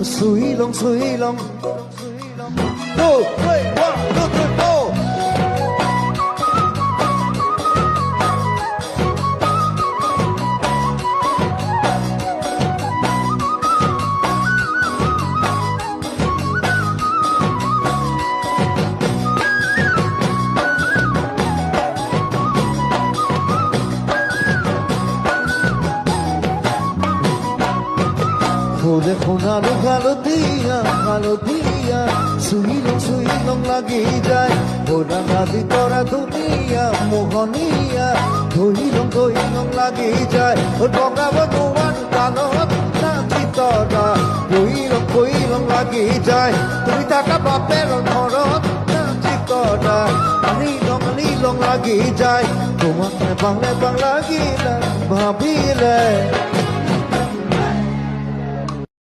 水龙水龙，2, 3, 1, 2, 3, 4。কালো দিয়া সুই লং লাগি যায় ওরা নাদি তোরা দুনিয়া মোহনিয়া ধুই লং লাগি যায় ও ডগা বনুয়ান কালত নাদি তোরা কই লং লাগি যায় তুমি টাকা বাপের ঘরত নাদি তোরা আনি লং লাগি যায় তোমাকে বাংলা গিলা ভাবিলে